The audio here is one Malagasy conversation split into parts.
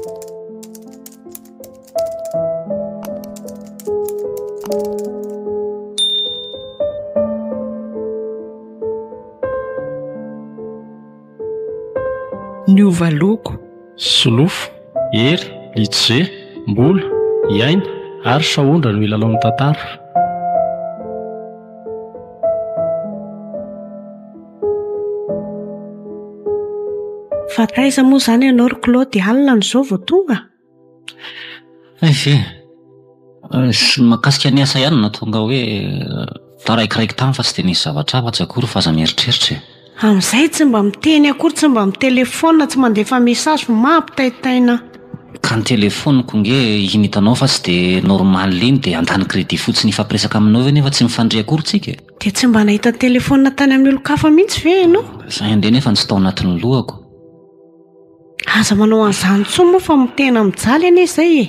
Ny ovaloko, solofo, hery, litsé, mbola, iaina ary saondra no ilalao amin'ny tantara. Fa taiza moa izany ianao ry Claude alina n'izao vao tonga? Ve makasika ny asa ihany na tonga hoe taraikiraiky tany fa tsy dia nisy zavatra afa-tsy akory fa aza mieritreritra. Amin'izay tsy mba miteny akory, tsy mba mitelefona, tsy mandefa mesazy fa mampitaitaina. Ka ny telefoniko nge iny hitanao fa tsy dia normaly iny dia antany crédit fotsiny ifampiresaka aminao ve nefa tsy mifandray akory tsika. Dia tsy mba nahita telefona tany amin'ny olon-kafa mihitsy ve ianao? Izay indray nefa tsy tao anatin'ny lohako. Aza manao an'izany tsoa moa fa mitena mijaly anie izay e.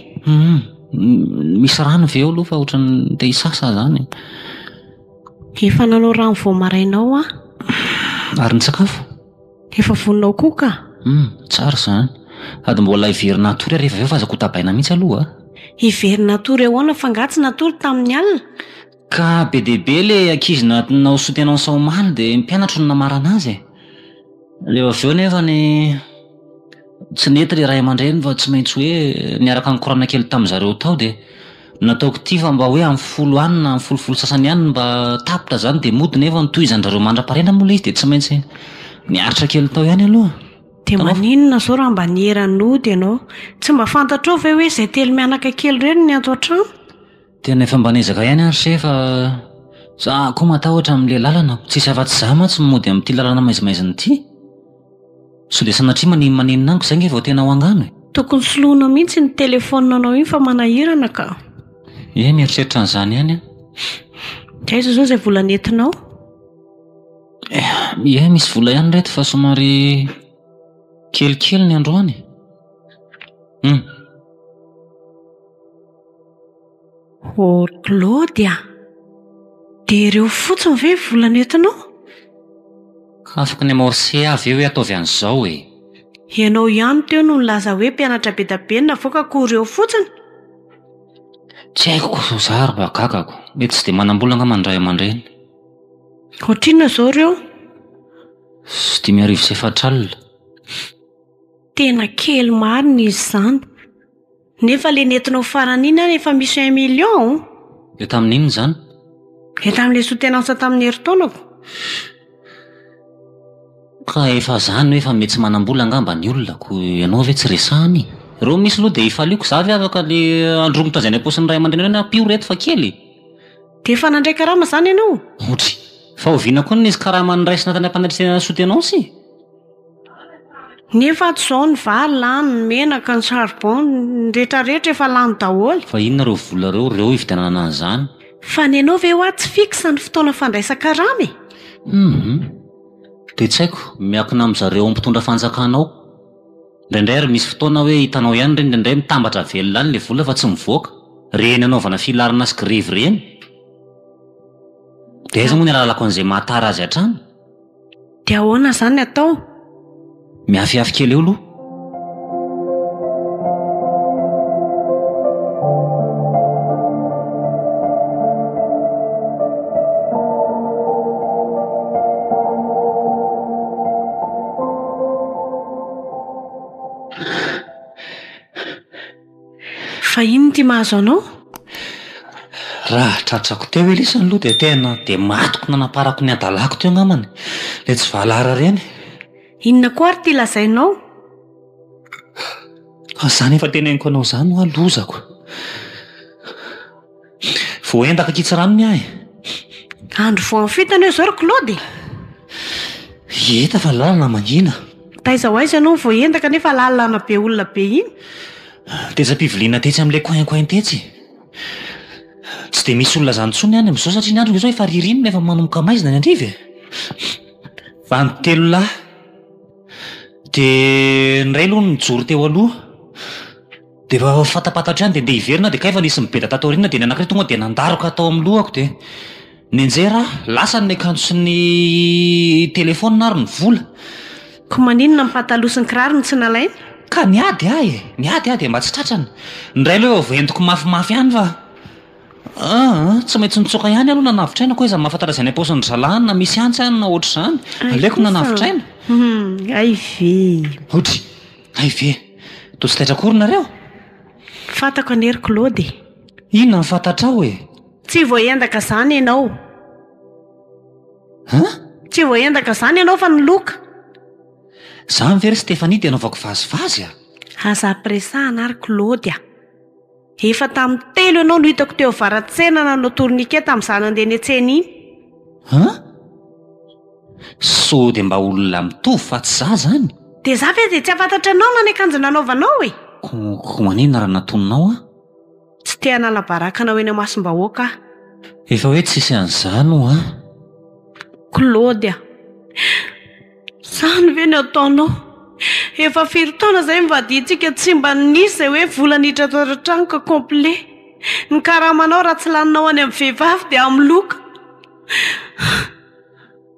Misy rano ve eo aloha fa ohatran'ny te hisasa zany. Efa nanao rano vao marainao a. Ary ny sakafo? Efa voninao koa ka. Tsara izany. Ady mbola ivery natory rehefa avy eo fa azoko tabaina mihitsy aloha. Ivery natory eo ana fa ngatsy natory tamin'ny alina. Ka be dia be le ankizy naoso tena saomaly dia mpianatra no namarana azy. Rehefa avy eo nefa ny tsy nety le ray aman-dreny fa tsy maintsy hoe niaraka nikorana kely tamin'izareo tao dia nataoko ity fa mba hoe amin'ny folo any na amin'ny folofolo sasany any mba tapitra izany dia mody nefa nitohizan'izareo mandra-parena moa le izy dia tsy maintsy niaritra kely tao ihany aloha. Dia maninona izao raha mba nieran'ody ianao? Tsy mba fantatrao ve hoe izay telo mianaka kely ireny ny ato an-trano? Tena efa mba nezaka ihany ary se fa za koa matahotra amin'ilay lalana. Tsisy afa-tsy za mantsy mody amin'ity lalana maizimaizina ity. So dia sanatria maninona ango izay nge vao tena ho angano. Tokony soloina mihitsy ny telefoninanao iny fa manahirana ka. Mieritreritra an'izany ihany. Aiza izao izay vola nentinao? Misy vola ihany reto fa somary kelikely ny androany. Claude a. Dia ireo fotsiny ve vola nentinao? Afaka ny amorse avy eo hoe ataovy an'izao e. Ianao ihany teo no nilaza hoe mpianatra be da be navoaka koa ireo fotsiny? Tsy haiko koa zary mba gagako. Mety tsy dia manam-bola nga mandray aman-dreny. Ohatrina izao ireo? 5,4 alina. Tena kely marina izy izany. Nefa le nentinao farany iny efa misy 1 million. Eo tamin'inona izany? Eo tamin'ilay sotenansa tamin'ny herintaonako. Ka efa zany hoe efa mety tsy manam-bola angamba ny olona ko ianao ve tsy resahany? Reo misy aloha dia ifaliako za ve afaka le androngotra izay ny am-paosin'ny ray aman-dreny hoe apio reto fa kely. Dia efa nandray karama izany ianao? Otry, fa oviana koa n'izy karama niraisina tany ampanatrisana sotenansa. Nefa izao ny vary lany, ny menaka, ny charbon, ny rehetrarehetra efa lany daholo. Fa inona reo vola reo ividianana an'izany? Fa ny ianao ve ho atsy fixa ny fotoana fandraisan-karama? Dia tsy haiko, miankina amin'izareo mpitondra fanjakanao. Indraindray ary misy fotoana hoe hitanao ihany ireny indraindray mitambatra velona any ilay vola fa tsy mivoaka. Reny anaovana filarina sy grevy reny. Dia aiza moa ny alalako an'izay mahatara azy hatrany? Dia ahoana izany atao? Miafiafy kely eo aloha. Fa ino ty mahazo anao? Raha tratrako teo elisany aloha dia tena dia matoko nanaparako ny adalako teo ngamany. Le tsy vahalara reny. Inona koa ary ty lazainao? Izany efa teneniko anao izany ho alozako. Vao endaka kitsy ranony ahy. Andro vao am'fitana eo izao ry Claude. Eta fa lalana mangina. Taiza ho aiza ianao vao endaka nefa lalana be olona be iny? Teza-piviliana tetsy amin'ilay coin tetsy. Tsy dia misy olona izany intsony any amin'izao satria ny andro izao efa ririnina efa manomboka maizina ny andriva. Vantelo lahy. Dia ny ray aloha nijoro teo aloha. Dia efa fatapatatra ihany dia ndeha hiverina dia kay efa nisy mibeda tato aoriana dia ny anankiray tonga dia nandaroka tao amin'ny lohako dia ny anjera lasany ny akanjo sy ny telefona ary ny vola. Ko maninona ny pataloha sy ny kiraro ny tsy nalaina? ka niady ahy mba tsy tratrana ndray aloha ventiko mafimafy ihany fa tsy maintsy nitsoka ihany aloha nanavitra ko iza mahafantara izay ny apaosiny zalana na misy antsy ihany na ohatr' izany aleko nanavitra aina aive to tsy taitra-kory nareo fantako anery Claude inona ny fantatra ao tsy voaendaka zany ianao tsy voaendaka zany ianao fa niloka za mivery Stéphanie dia anaovako vazivazy aza ampiresahana ary Claude efa tamin'ny telo ianao no hitako teo varan-tsena nanao tourniquet tamin'izaho nandeha ny an-tsena iny so dia mba olona mitovy fa tsy za zany dia za ve dia tsy afantatra anao na ny akanjo nanaovanao ko manina raha natononao tsy te hanala baraka anao eny Amasim-bahoaka efa hoe tsisy an'izany Claude zany ve ny ataonao efa firy taona izay mivadintsika tsy mba nisy izay hoe volanitra taratrano ka complet ny karamanao raha tsy laninao any amin'ny vehivavy dia amin'ny loka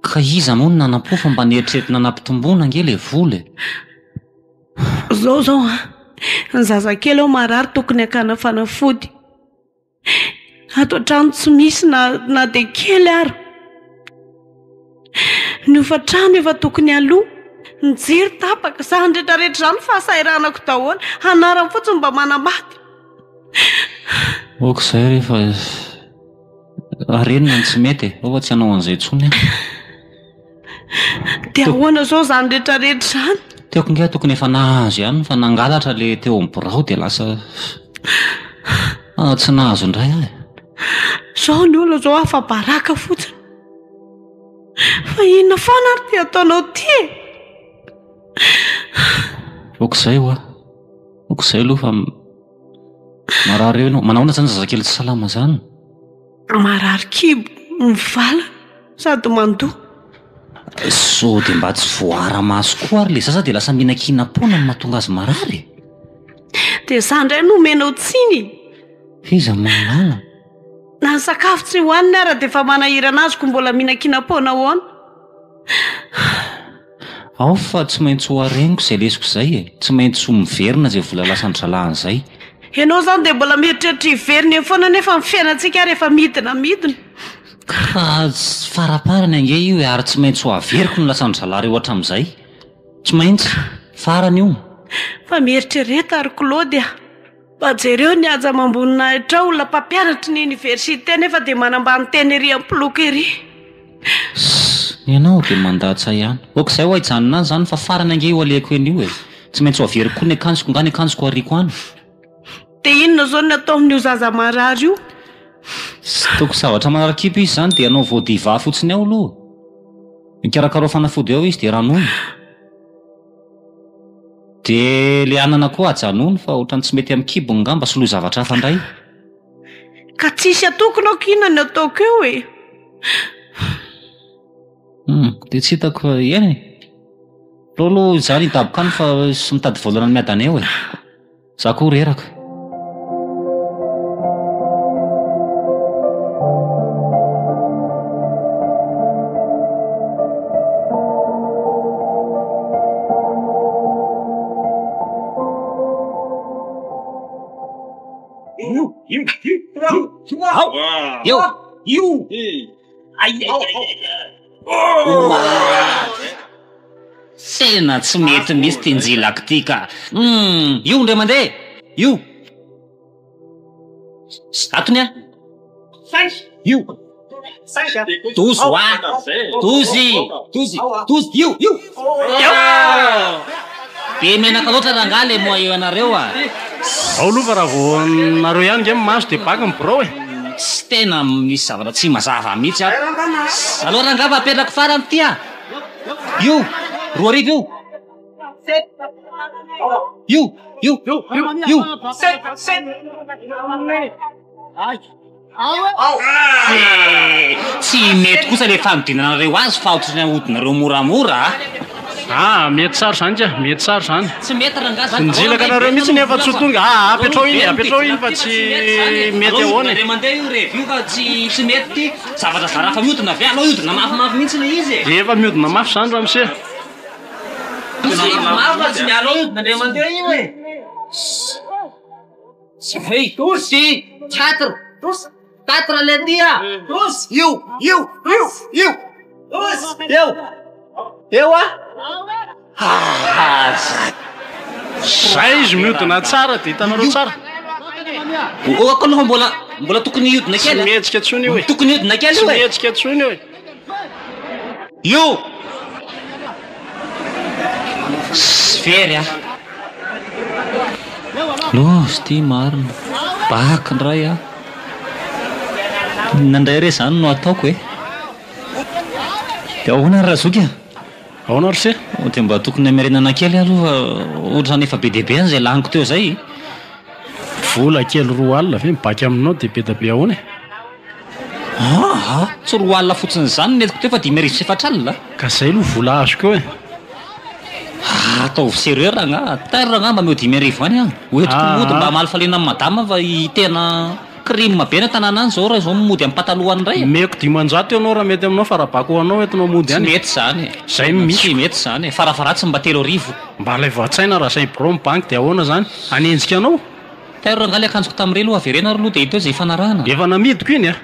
ka iza moa no nanam-pofa mba nieritrerina nampitomboana angely voly zao ny zazakely ao marary tokony hakana fanafody ato trano tsy misy na dia kely ary ny ofatrano efa tokony aloha nijery tapaka za ndretrarehetra izany fahasairanako daholo hanarany fotsiny mba manambady okizay rehefa arenina ny tsy mety fa tsy hanao an'izay tsony dia ahoana zao zany rehetrarehetra izany teoko nge tokony efa nahazo ihany fa nangalatra le teo amin'ny birao dia lasa tsy nahazo indray zao ny olona zao afa-baraka fotsiny fa inona foana ary ty ataonao ty okizay aloha fa marary eo ianao manahoana zany zazakely tsy salama zany marary kibo mivala sady mandoa so dia mba tsy voara-maso koa ary le zaza dia lasa mihinan-kinam-pona no mahatonga azy marary dia za indray no omenao tsiny iza mahalala na ny sakafo tsy hohaniny ara dia efa manahirana azy ko mbola mihinan-kinam-pona hoana ao fa tsy maintsy ho areniko izay lesiko izay tsy maintsy ho miverina izay vola lasa ny izay ianao zany dia mbola mieritreritra hiverina eny foana nefa ny fiainantsika ary efa midina ka faraparany ange io ary tsy maintsy ho averiko no lasa ny zalary ohatra amin'izay tsy maintsy farany io fa mieritrereta ary Claude mba jereo ny aja mambonina hatra olona mpampianatra ny oniversité nefa dia manambany teny ery ampiloko ery ianao dia mandatsa ihany okizay ho aijanona any zany fa farany ange io aleko eny io tsy maintsy ho averiko koa ny akanjoko nga ny akanjoko ariko any dia inona zao ny atao amin'io zaza marary io sy toko zavatra manarakipo izy zany dia anao voadiva fotsiny ao aloha mikarakaro fanafody ao izy dia ranony dia le anana koa ajanony fa ohatrany tsy mety amin'ny kibo ngamba soloa zavatra hafa indray ka tsisy atokona ao inona ny ataoko eo dia tsy hitako fa eny aloha zany hidabokany fa sy mitady volana ny miadana eo za koa reraka tena tsy mety misy tinjilako ty ka io ndray mandeha io atony io tozy io be menaka loatra raha ngale moa eo anareo ao aloha fa raha vo nareo ihany nge maso dia baka mibirao tsy tena misy zavatra tsy mazava mihitsy aloha raha ngava apetrako farany ty io roa arivo io tsy mety kosa le fanodinanareo azy fa otrany ahodinareo moramora mety tsara zany ka mety tsara zany tsy mety raha njilaka anareo mihitsy nefa tsy ho tonga apetrao iny fa tsy mety ahoana mandeha io revio fa tsy mety ty zavatra zarafa miodina avy anao iodina mafimafy mihitsy le izy efa miodina mafy zany raha mise Zay izy mihodina tsara dia hitanareo tsara. Ako aloha mbola tokony hiodina Tsy kely. mihetsika intsony io e. Tokony hiodina kely Tsy io e. mihetsika intsony io e. Io! Sfery ah. Lozy ty marina. Baka ndray ah. Nandray re zany no ataoko e. Dia ahoana raha zoky ah? Ahoana ry se? Dia mba tokony hamerenana kely aloha ohatrany efa be dia be an'izay laniko teo zay. Vola kely 2 alina ve mibaka aminao dia be da be ahoana e? Tsy roa alina fotsiny zany netiko teo fa 5,4 alina. Ka zay aloha vola azoko eo e. Ataovy sérieux ragna. Taira ragna mba meo 5,000 any ah. Hoentiko mody mba malifaliana amin'ny madama fa tena crime be ny tanàna any zao raha zao mody amin'ny patalohany iray. Meko 500 ianao raha mety aminao fa raha bako anao entinao mody Tsy any. mety zany. Zay misy. Tsy mety zany. Farafaratsy mba 3,000. Mba ilay vatsaina raha zay bro bank dia ahoana zany? Anenjika anao? Taira ragna le akanjoko tamin'irey aloha averena aloha dia hita hoe zay fanarahana. Efa namidiko iny ah.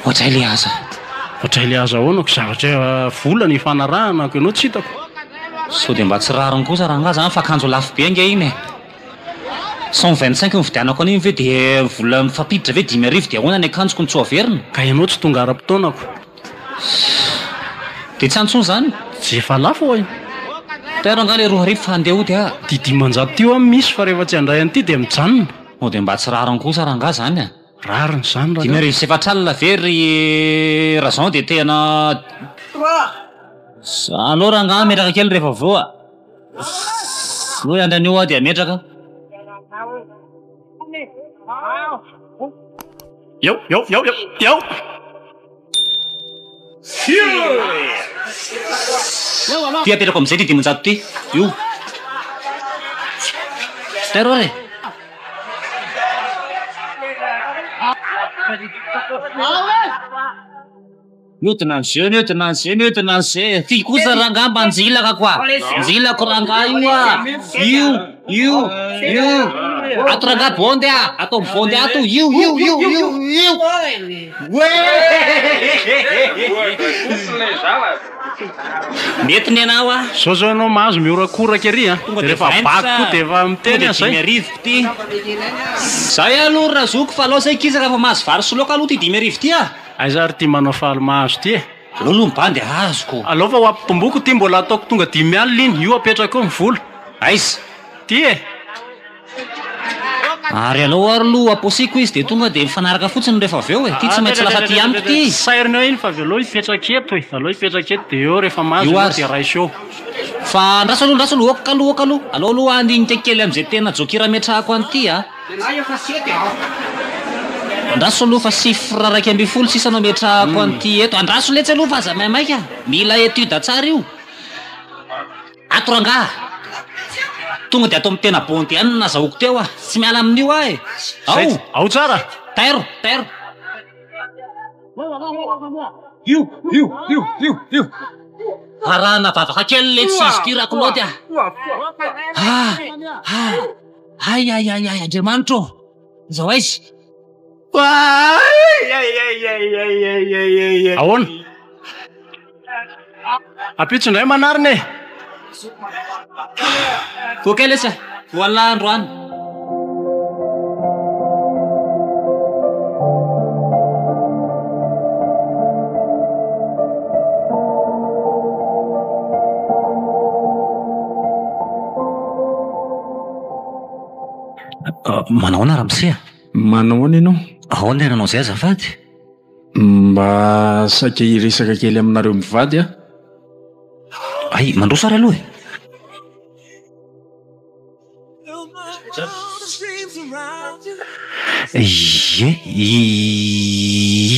Ohatray le aza. Ohatray le aza ahoana ko zavatra vola ny fanarahana ko ianao tsy hitako. So dia mba tsy rariny kosa raha nga zany fa akanjo lafo be nge iny e. 125 ny vidianako an'iny ve dia vola mifampiditra ve 5,000 dia ahoana ny akanjoko ny tsy averina. Ka ianao tsy tonga ara-potoanako. Dia tsy antsony zany. Tsy efa lafo hoy. Taira nga le 2,000 fa handeha ody ah. Ty 500 tio amin'ny misy fa rehefa tsy handray an'ity dia mijanona. Dia mba tsy rariny kosa raha nga zany ah. Rariny zany raha. 5,4 alina very raison dia tena. Alô raha nga metraka kely rehefa avao ah. Hoe andra anio ah dia metraka. Eo. Ty apetrako amin'izay ty 500 ty. Io. Tairo re. Mihodina an'izay. Ty kosa raha nga mba anjilaka koa. Anjilako raha nga io ah. Io. Ato raha nga bondy ah. Atao bondy ato. Io. Mety ny anao ah. Zao ianao mahazo miorakoraka ery ah. Rehefa bako koa dia efa miteny ah zay. 5,000 ty. Zay aloha raha zoko fa alao zay kizaka fa mahazo vary sy laoka aloha ty 5,000 ty ah. Aiza ary ty manao faly mahazo ty e. Lolo mibandy azoko. Alao fa ho ampitomboko ty mbola ataoko tonga 5 alina iny. Io apetraka eo ny vola. Aiza. Ty e. Ary alao ary lo aposiko izy dia tonga dia mifanaraka fotsiny rehefa avy eo e. Ty tsy maintsy lasa ty amiko ty. Sairinao iny fa avy alao hipetraka eto e. Alao hipetraka eto dia eo rehefa mahazo Io eo azy. dia raisy eo. Fa ndraso aloha okaka aloha. Alao aloha andinika kely amin'izay tena jokira metrahako an'ity ah. Andraso aloha fa 0,20 sisa no metrahako an'ity eto. Andraso letsy aloha fa aza maimaika. Mila etude tsara io. Ato ranga. Tonga dia atao amin'ny tena bondy ihany no nazahoako teo ah. Tsy miala amin'io ah e. Ao tsara. Tairo. Io. Arahana vavaka kely le tsy izy ty rako loaty ah. Ay, Andriamanitro. Zao aizy. Ahoana? Apitso indray manarina e. Koa kely esa. Voala androany. Manao na ramose. Manao any ianao? Ahoana ianao zay azafady? Mba saika hiresaka kely aminareo mivady ah. Ay, mandroso ary aloha e.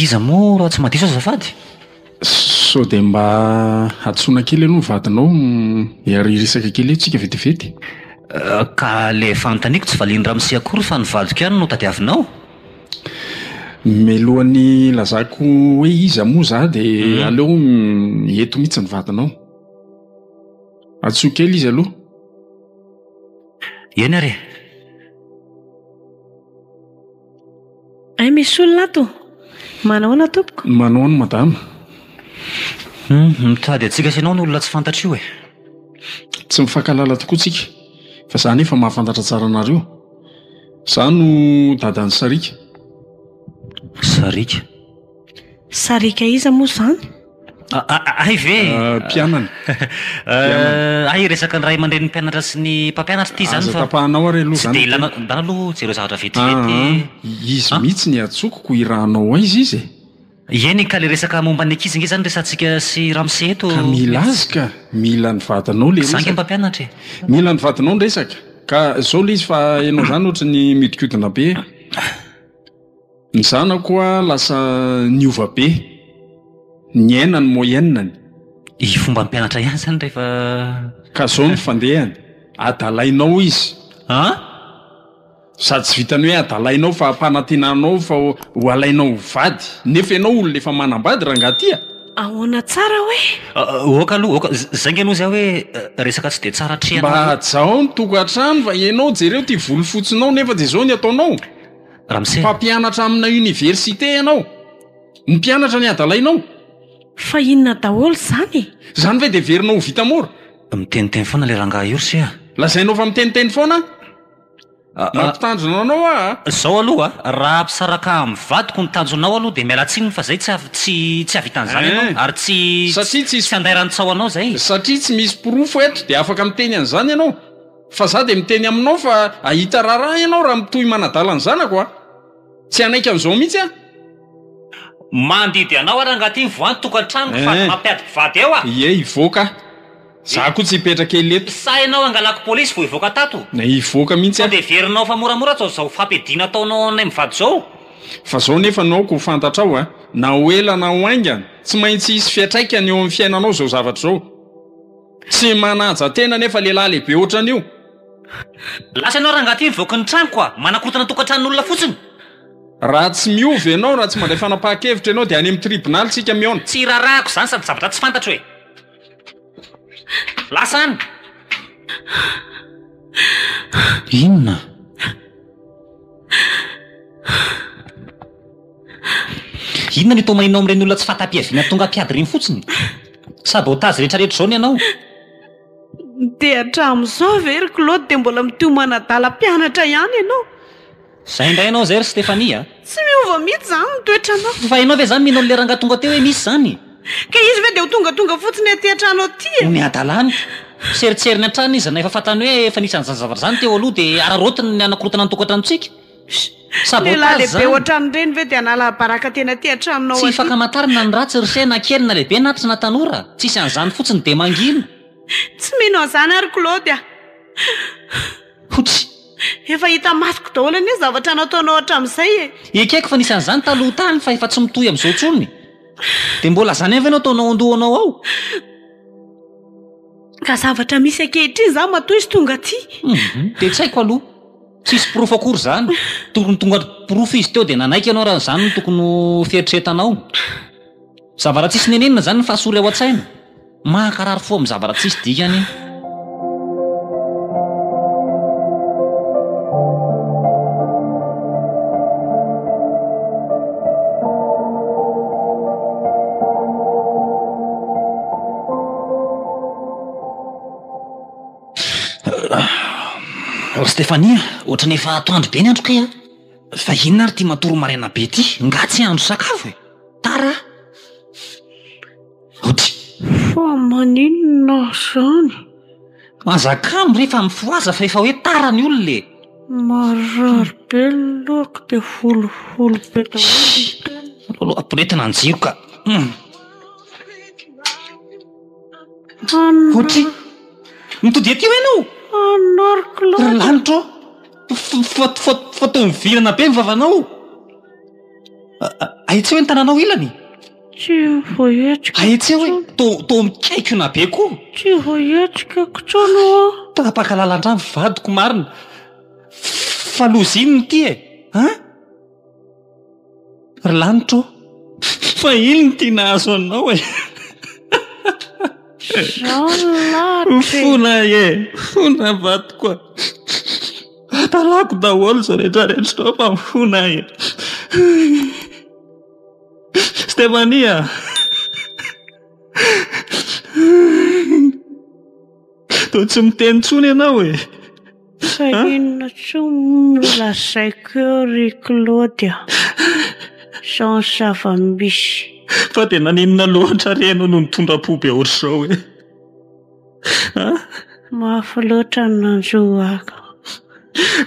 Iza moa raha tsy madiso azafady? So dia mba atsoina kely ianao vadinao hiary resaka kely tsika vetivety. Ka le fanontaniako tsy valiany ramose akory fa nivadiko ihany no tadiavinao. Melohan'ny lazako hoe iza moa za dia aleo eto mihitsy ny vadinao. Atsoa kely izy aloha. Eny are. Ay misy olona ato. Manahoana tompoko? Manao ny madama. Mitady atsika sy ianao ny olona tsy fantatra io e. Tsy mifankalala tokoa tsika. Fa za nefa mahafantatra tsara anareo. Za no dadan'ny Sarika. Sarika? Sarika iza moa zany? Ay ve? Mpianana. Ay resaka ny ray aman-dren'ny mpianatra sy ny mpampianatra ity zany Aza fa tapahanao are aloha tsy zany. dia ilana aloha jereo zavatra vetivety. Izy mihitsy ny atsokoko irahanao aizy izy e. Eny ka le resaka momba ny ankizy nge zany resantsika sy Ramsey eto. Ka mila azy ka. Mila ny vatanao le Zange resaka. mpampianatra e. Mila ny vatanao ny resaka. Ka zao le izy fa ianao zany ohatra ny miodikodina be. Ny zanako a lasa niova be. Ny ainany moyenne-ny. I fomba mpianatra ihany zany rehefa Ka zao ny fandehany. Adalainao izy. Sady tsy vitany hoe adalainao fa ampanantenanao fa ho alainao vady. Nefa ianao olona efa manambady raha angaty. Ahoana tsara hoe? oka aloha zange aloha zay hoe resaka tsy dia tsara Mba trehanao. jao ny tokantrano fa ianao jereo ty volo fotsinao nefa dia zao ny ataonao. Ramsey. Mpampianatra amina université ianao. Ny mpianatra ny adalainao. Fa inona daholo zany? Zany ve dia verinao ho vita mora? Miteniteny foana le rangaha io ry a. Lazainao fa miteniteny foana? Mampitandrina anao Zao aloha raha ampisaraka amin'ny vadiko ny tanjonao aloha dia miala tsiny fa zay tsy avitan'izany ianao ary Satria tsy anday ranotsao anao zay. Satria tsy misy pirofo eto dia afaka miteny an'izany ianao. Fa za dia miteny aminao fa ahita raharaha ianao raha mitohy manadala ny zanako. Tsy anaika an'izao mihitsy a. Mandidy anao ary angaty voany tokantrano fa mampiady mpivady eo a. Ie ivoaka. Za koa tsy hipetraka ely eto. Sa ianao angalako polisy vao ivoaka tato. Ivoaka mihitsy Sao a. dia verinao fa moramora tsao zao fampediana ataonao nay mivady zao. Fa zao nefa nao ko fantatrao a. Na ho ela na ho aingana tsy maintsy hisy fiatraikany eo amin'ny fiainanao zao zavatra zao. Tsy manaja tena nefa lehilahy lehibe ohatran'io. Lasa ianao raha angaty mivoaka ny tranoko a manakotana tokantranon'olona fotsiny. Raha tsy miova ianao raha tsy mandray fanapahan-kevitra ianao dia any amin'ny tribonaly tsika mihaona. Tsy rarahako zany sady zavatra tsy fantatra hoe. Lasa any. Inona? Inona ny tomaninao amin'ireny olona tsy fatapiaviana tonga mpiady reny fotsiny? Sabotazy rehetrarehetra zao ny ianao. Dia hatramin'izao very Claude dia mbola mitohy manadala mpianatra ihany ianao. Zay indray ianao zay ry Stefania. Tsy miova mihitsy zany ny toetranao. Fa ianao ve zany minao le rangaha tonga teo hoe misy zany? Ka izy ve dia ho tonga fotsiny aty an-trano aty? Ny adalany. Seritseriny an-trano izy na efa fantany hoe efa nisy an'izany zavatra zany teo aloha dia ararotiny ny anakorotana ny tokantranontsika. Lehilahy lehibe Sabotazy. ohatran'ny reny ve dia hanala baraka tena aty an-tranonao Tsy aty? fakamantarina ny ratsy ry se na kely na lehibe na tsy na tanora. Tsisy an'izany fotsiny dia mangino. Tsy mino an'izany ary Claude. Hotsy. Efa hita masoko daholo anie zavatra nataonao hatramin'izay e. Ekeko fa nisy an'izany taloha tany fa efa tsy mitohy amin'izao tsony. Dia mbola zany avy ianao ataonao andohanao ao. Ka zavatra misy ankehitriny za matoy izy tonga aty. Dia tsy haiko aloha. Tsisy pirofo akory zany. Tokony tonga pirofo izy teo dia nanaiky ianao raha zany no tokony ho fieritreretanao. Zavatra tsisy nenenina zany ny fahasory ao an-tsaina. Mahakarary fo amin'ny zavatra tsisy dikany. Stefania, ohatrany efa atoandro be ny andro kay a. Fa inona ary ty matoro maraina be ty? Nga tsy andro sakafo e. Tara. Ody. Fa maninona zany? Mazakamo rehefa mifoaza fa efa hoe tara ny olona e. Marary be loko dia folofolo be daholo. Lolo ampiretina ny jiro ka. Ody. Mitody aty ho ianao? Anary Claude. Ry lanitro. Fatao mivirana be mivavanao. Aitseo ny tananao ilany? Tsy voahetrika. Aitseo hoe tô mikaikona be koa. Tsy voahetrika kitrano a. Tapaka lalan-drano vadiko marina. Fa loziny ty e. Ry lanitro. Fa ino ny tia nahazo anao e. Zao lahatra Fona fona vato koa. Talako daholo zao rehetrarehetra tao fa mifona Stefania. Toa tsy miteny intsony ianao fa inona tsony nolazaiko eo ry Claudia. Sao zava-misy. Fa dia naninona loatra reno no nitondra-po be ohatr'izao Mafy loatra ny nanjoaka.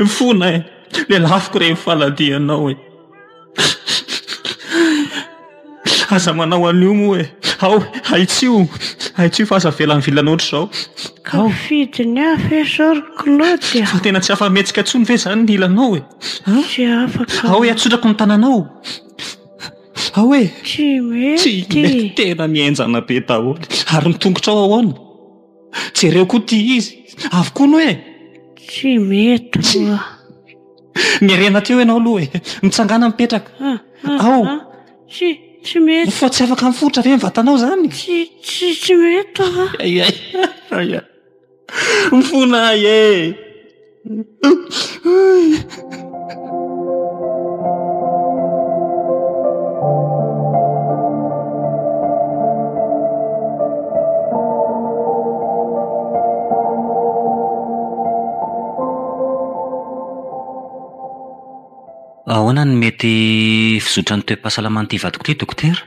Fona le lafiko rehefa faladianao aza manao an'io moa ao haitsio fa aza velany vilana ohatr'izao. Ka fidiny hafa zao ry Claudia. Fa tena tsy afa-metsika ntsony ve zany ny ilanao Tsy afaka. ao atsotrako ny tananao. Ao Tsy tsy mety. tena mienjana be daholo ary nitongotra ao ahoana. Jereo koa ty izy avokoa no Tsy mety koa. nirena teo ianao aloha mitsangana mipetraka ao. Tsy mety. Fa tsy afaka mifotra ve mivatanao zany. Tsy mety mifona ahoana ny mety fizotra ny toe-pahasalamana ty vadiko ty dokotera?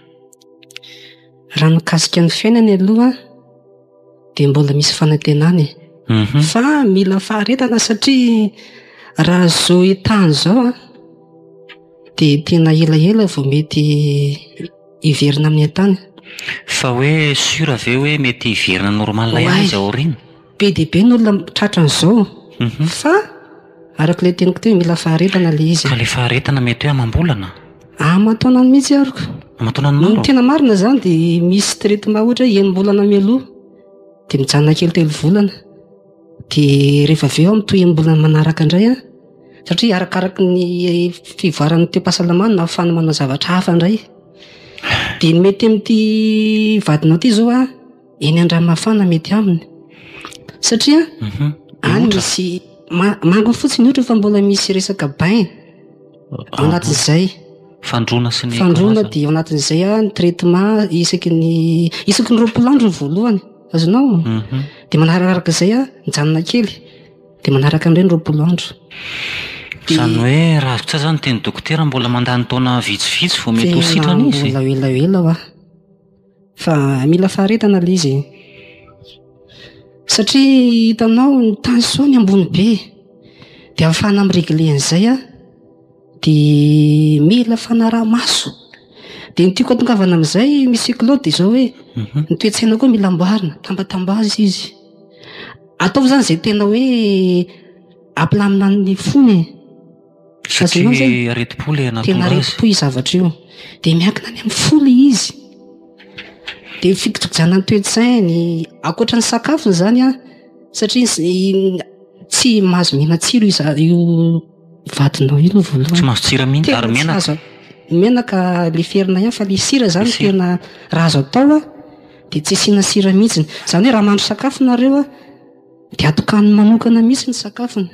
Raha mikasika ny fiainany aloha dia mbola misy fanantenany fa mila faharetana satria raha zao etany zao dia tena elaela vao mety hiverina amin'ny entany. Fa hoe sura ve hoe mety hiverina normal ihany izy ao aoriana? Be dia be ny olona tratran'izao fa arak'ilay teniko teo mila faharetana ilay izy. Ka ilay faharetana mety hoe amam-bolana? Aman-taonany mihitsy aroko. Aman-taonany maro? Tena marina zany dia misy traitement ohatra enim-bolana mialoha dia mijanona kely 3 volana dia rehefa avy eo mitohy enim-bolana manaraka indray satria arakaraky ny fivoarany toe-pahasalamana na ahafahana manao zavatra hafa indray. Dia mety amin'ity vadinao ity zao eny Andramafana mety aminy satria any misy mango fotsiny ohatra fa mbola misy resaka bain ao anatin'izay. Fandrona sy ny fandrona dia ao anatin'izay ny traitement isaky ny 20 andro voalohany azonao dia manaraka izay mijanona kely dia manaraka indray 20 andro. Izany hoe raha azo zany teny dokotera mbola mandany taona vitsivitsy vao mety ho sitrana izy. Mbola ela fa mila faharetana ilay izy satria hitanao ny tension ny ambony be dia ahafahana miregle an'izay dia mila fanaraha-maso. Dia nytiako atongavana amin'izay misy Claude izao hoe ny toe-tsaina koa mila amboarina tambatambazy izy ataovy zany izay tena hoe ampilamina ny fony satria areti-po le tena areti-po izy zavatra io dia miankina any amin'ny foly izy dia fikitokijanany toe-tsainy akoatra ny sakafony zany satria tsy mahazo mihina tsiro io vadinao io voalohany. Tsy mahazo tsira mihitsy ary menaka. Menaka le ferina ihany fa le sira zany tena raha azo atao dia tsy asiana sira mihitsy. Zany hoe raha mandro sakafo nareo dia atokany manokana mihitsy ny sakafony.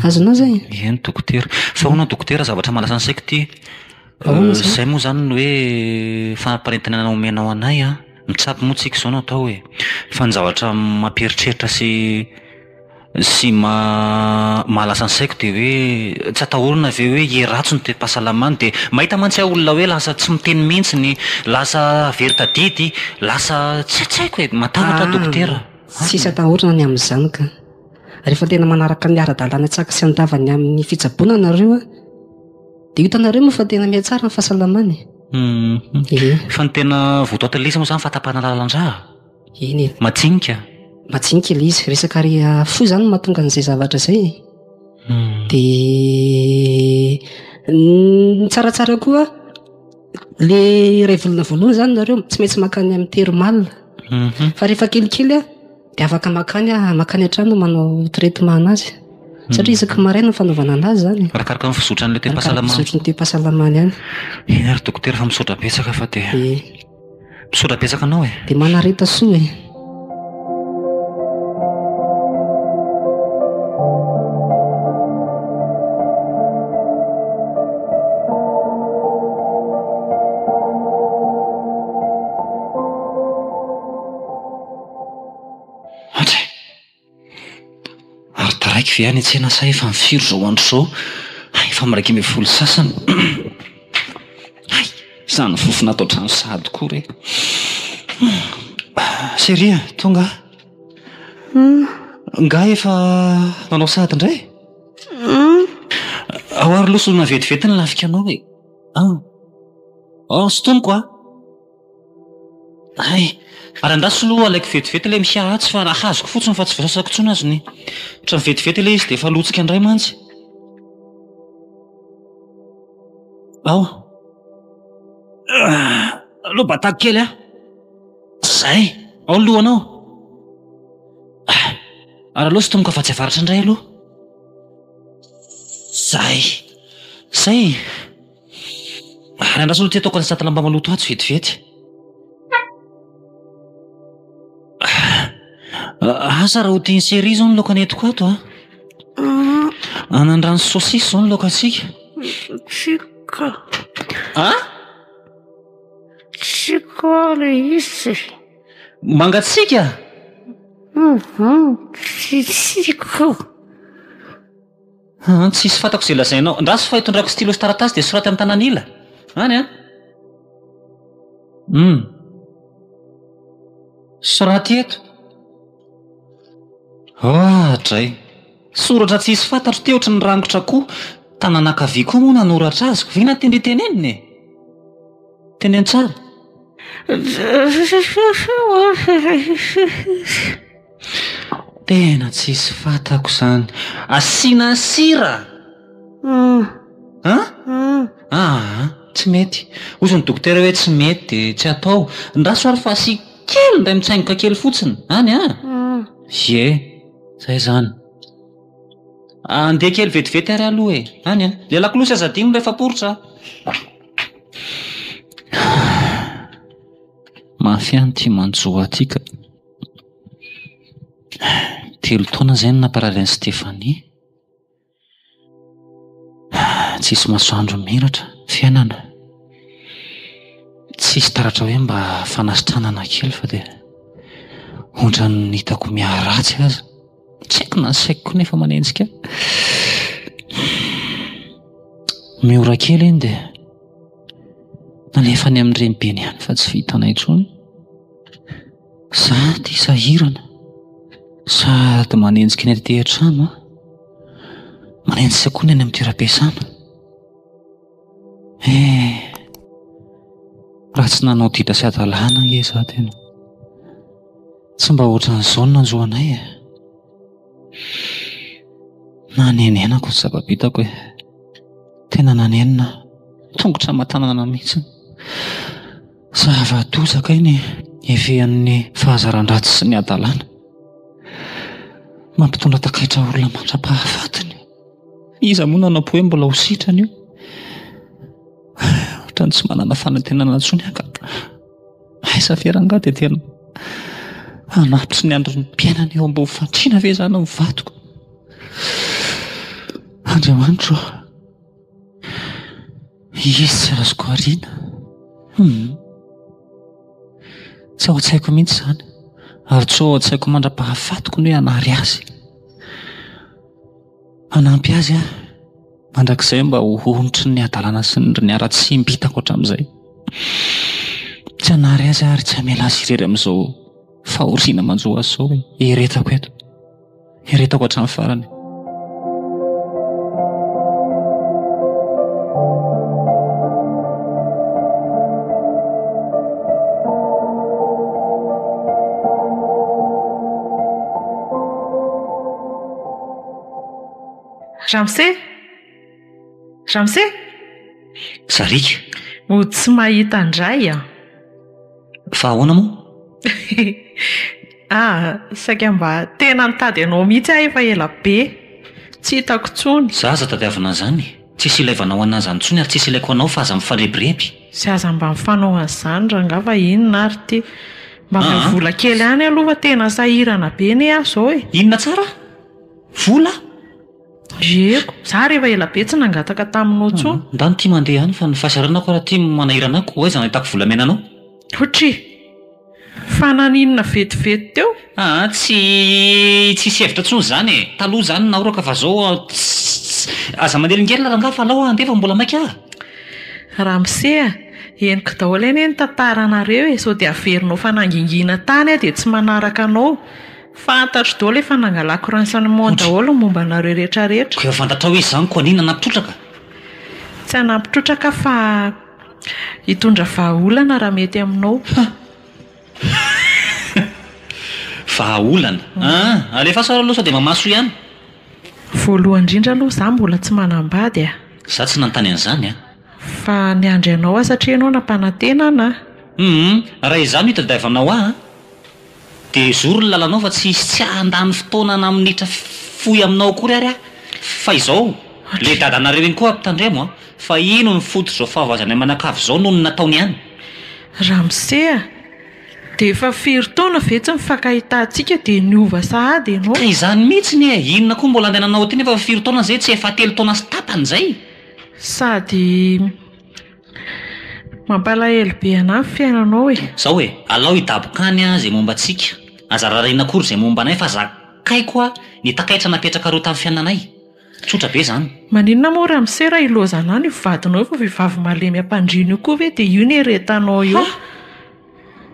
Azonao zay? Eny dokotera. Fa hoana dokotera zavatra malaza ansaiko ty. Izay moa zany ny hoe famparentana omenao anay mitsapy moa tsika izao no atao hoe fa ny zavatra mamperitreritra sy mahalasa ansaiko dia hoe tsy atahorana ve hoe hieratsy ny toe-pahasalamana dia mahita mantsy olona hoe lasa tsy miteny mihitsy ny lasa veritadidy lasa tsy haiko hoe matahatra dokotera. Tsisy atahorana ny amin'izany ka rehefa tena manaraka ny ara-dalàna tsaka sy andavany amin'ny fitsaboana nareo dia hitanareo moa fa tena mihatsara ny fahasalamana. Fa ny tena votoatalisa moa zany fatapana lalan-drà majinika ilay izy resaka fo zany mahatonga an'izay zavatra izay dia ny tsaratsara koa le ray volana voalohany zany nareo tsy maintsy makany amin'ny termal fa rehefa kelikely dia afaka makany an-trano manao traitement anazy satria isaky maraina fanaovana anazy zany arakaraka ny fizotra n'ilay toe-pahasalamana. Fizotra ny toe-pahasalamana ihany. Eny ary dokotera fa misaotra betsaka fa dia misaotra betsaka anao dia manareta soa Ve any an-tsena sa efa mifiry zao andro zao. Efa miraika amby folo sasany. Izany fofona atao trano sady koa re. Seria, tonga. Nga efa manao sady indray? Ao ary loso na vetivety ny lafika anao e. Sy tonoko a. Ary andraso aloha alaiko vetivety ilay mihatsy fa raha hazoko fotsiny fa tsy voasasako intsony azy ny. Ohatran'ny vetivety ilay izy dia efa lotsika indray mantsy. Aloha batako kely a. Zay, ao lohanao. Ary aloha sy tomoko afa tsy avaratra indray aloha. Zay. Ary andraso aloha ty ataoko ny saty lamba maloto ato vetivety. Asa raha ho tiany seria zao ny laoka netiko ato a. Anandrano saosisy zao ny laoka atsika. Tsika le izy. Mangatsika? Tsika. Tsisy fantako izay lazainao. Andraso fa hitondrako stylo sy taratasy dia soraty amin'ny tanan'ila. Any a? Soraty eto. Dray. Soratra tsisy fantatro teo ohatry ny rangotra koa. Tanan'ankavia koa moa nanoratra azoko. Vina tendrenteneniny e. Teneny tsara. Tena tsisy fantako izany. Asiana sira. Tsy mety. Ozy ny dokotera hoe tsy mety dia tsy atao. Ndraso ary fa asia kely indray mitsaingoka kely fotsiny. Any a? Ie, zay zany. Andeha kely vetivety ary aloha e. Any a? Ilay lakolosy aza dimy rehefa poritra. Mafy any ty manjoa atika. 3 taona zay no namparary an'i Stéphanie. Tsisy masoandro miratra fiainana. Tsisy taratra hoe mba fanasitranana kely fa dia ohatran'ny hitako miaratsy aza. Tsy haiko na saiko nefa manenjika. Miora kely iny dia nalefa any amin'ny renibeny ihany fa tsy vitanay intsony. Za tia sahirana. Sady manenjika ny aty an-trano a. Manenjika koa ny any amin'ny toeram-piasana. Raha tsy nanao ditra sy adalàna nge za tena. Tsy mba ohatran'izao no nanjoanay e. Nanenenako tsy zava-bitako e. Tena nanenina tongotra matanana mihitsy. Zava-dozaka iny efehan'ny fahazaran-dratsy sy ny adalàna. Mampitondra takaitra olona mandra-pahafatiny. Iza moa nanao hoe mbola ho sitrany io. Ohatrany tsy manana fanantenana intsony aka. Aiza fiaranga dia tena hanapitry ny andron'ny mpiainana eo ambony fantriana ve zany ny vatoko. Andriamanitra izy tsy azoko ariana. Tsy ao an-tsaiko mihitsy zany. Ary tsy ao an-tsaiko mandra-pahafatoko ny hoe hanary azy. Hanampy azy a mandrakizay mba ho onotry ny adalàna sy ny ara-tsy mbitako hatramin'izay. Tsy hanary azy ary tsy hamela azy irery amin'izao fahoriana manjoa azy izao hoe eretako eto. Eretako hatramin'ny farany. Ramse? Sarika. Ho tsy mahita andray a. Fa ahoana moa? Saika mba tena nitady anao mihitsy aho efa ela be. Tsy hitako intsony. Za aza tadiavina zany. Tsisy ilaivanao anazy intsony ary tsisy ilaiko anao fa aza mifarebreby. Sy aza mba mifanao an'izany rangafa inona ary ty. Mba vola kely any aloha fa tena sahirana be ne aho zao e. Inona tsara? Vola? Eko, za rehefa ela be tsy nangataka taminao intsony. Ndany tia mandeha any fa ny fahasaranako raha tia manahiranako hoe zany hitako volamena anao. Otry. Fananinona vetivety teo? Tsy hevitra tsony zany e. Taloha zany naoroka fa zao aza mandelingely rangaha fa alao andefa mbola maika Ramsey, henoko daholo eny ny tantaranareo e, sao dia averinao fanangingina tany dia tsy manaraka anao. Fantatro daholo efa nangalako renseignement daholo momba anareo rehetrarehetra. Ko efa fantatra hoe izany koa anina nampitrotraka? Tsy anampitrotraka fa hitondra vahaolana raha mety aminao. Vahaolana? Alefa sara aloha sao dia mamaso ihany. Voalohany indrindra aloha izaho mbola tsy manambady a. Izaho tsy nanontany an'izany a. Fa niandry anao a satria ianao nampanantenana a. Raha izaho mitadiavanao dia zoro ny lalanao fa tsy handany fotoana na minitra fohy aminao akory ary fa izao le dadanareo iny koa ampitandremo fa ino ny fototra zao fahavazana manakavy zao noho ny nataony ihany. Ramsey, dia efa firy taona ve tsy mifankahitantsika dia niova sahady ianao? Ka izany mihitsiny e, inona koa mbola andehananao teny efa firy taona zay tsy efa 3 taona sy tapany izay. Sady mampalahelo be anahy ny fiainanao e. Zao hoe alao hidabokany zay momba antsika. Aza rarina akory zay momba anay fa zakaiko ny takaitra napetraka reo tamin'ny fiainanay. Tsotra be zany. Maninona moa Ramsey raha ilozana any vadinao fa vehivavy malemy ampandrino io koa ve dia io ny heretanao io?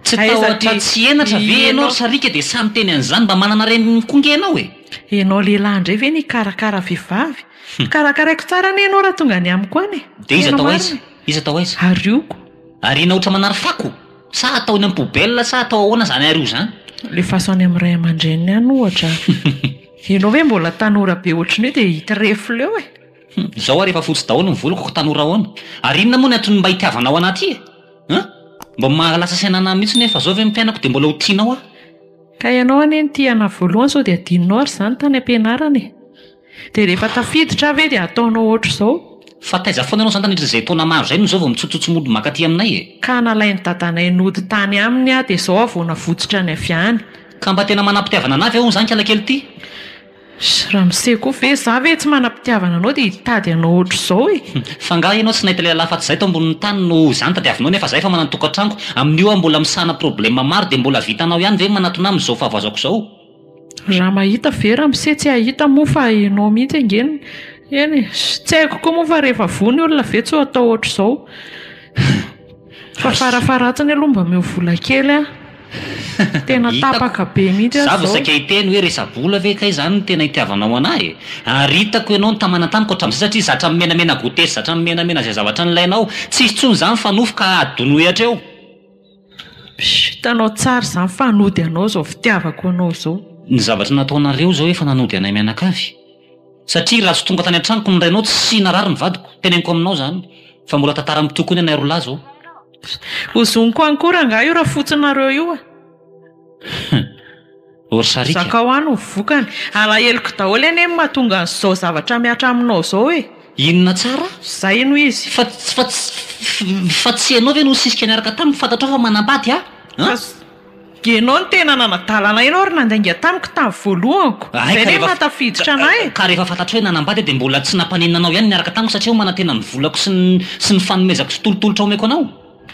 Tsy tahotra tsy enatra ve ianao sarika dia samy teny an'izany mba manana reniny konge ianao e. Ianao lehilahy indray ve ny karakara vehivavy? Karakaraiko tsara ny ianao raha tonga ny amiko any. Dia iza tao aiza? Iza tao aiza? Arioko. Ariana oatra manary fako? Sa atao eny amin'ny poubelle sa atao ahoana zany ario zany? Le faso any amin'ny ray aman-dreniny any ohatra. Ianao ve mbola tanora be ohatrin'io dia hita refy eo e. Zao rehefa fotsy daholo ny voloko tanora ahoana. Ary inona moa ny antony mba hitiavanao anaty e? Mba mahalasa sainana mihitsy nefa zao ve mpianako dia mbola ho tianao Ka ianao anie ny tiana voalohany sao dia adinonao ary izany tany am-pianarana e. Dia rehefa tafiditra ve dia ataonao ohatr' izao. Fa taiza foana ianao zany tanitra izay taona maro zay no zao vao mitsotsotsy mody makaty aminay e. Ka nalain'ny dadanay nody tany aminy dia izao vao navotsitra ny avy any. Ka mba tena manam-pitiavana anavy ao zany kala kely ty. Ramsey koa ve za ve tsy manam-pitiavana anao dia hitady anao ohatr' izao e. Fa ngaha ianao tsy nahita lehilahy afa-tsy izay tao ambonin'ny tany no zany tadiavinao nefa izay fa manana tokantrango amin'io mbola misahana problema maro dia mbola vitanao ihany ve manatona amin'izao fahavazako izao. Raha mahita ve Ramsey tsy hahita moa fa ianao mihitsy angeny. Eny tsy haiko koa moa fa rehefa vony olona ve tsy ho atao ohatr' izao. Fa farafaratsiny aloha mba meo vola kely a. Tena tapaka be mihitsy aho zao. Za zao. vao saika hiteny hoe resa-bola ve kay zany no tena hitiavanao anahy e. Ary hitako ianao ny tamanantany koatra satria zatra menamena gotesy zatra menamena zay zavatra nilainao tsisy tsony zany fanofi ka adonoehatra eo. Hitanao tsara izany fanody anao zao fitiavako anao zao. Ny zavatra nataonareo zao efa nanody anay mianakavy. Satria raha tsy tonga tany an-tranoko ny rainao tsy narary ny vadiko. Teneniko aminao zany fa mbola tantara mitoko ny anay roa lahy zao. Hozoniko ankora angaha io raha fotsinareo io a. Orsarika. Zakao any ho vokany. Alaheloko daholo eny mahatonga an'izao zavatra miatra aminao zao e. Inona tsara? Zay no izy. Fa tsy ianao ve no sisika niaraka tamiko fantatrao fa manambady Ianao ny tena nanadalana ianao ary nandainga tamiko tamin'ny voalohako. Zay ne mahatafiditra anay. Ka rehefa fantatro hoe nanambady dia mbola tsy nampaninanao ihany niaraka tamiko satria manantena ny volako sy ny fanomezako sy tolotolotra omeko anao.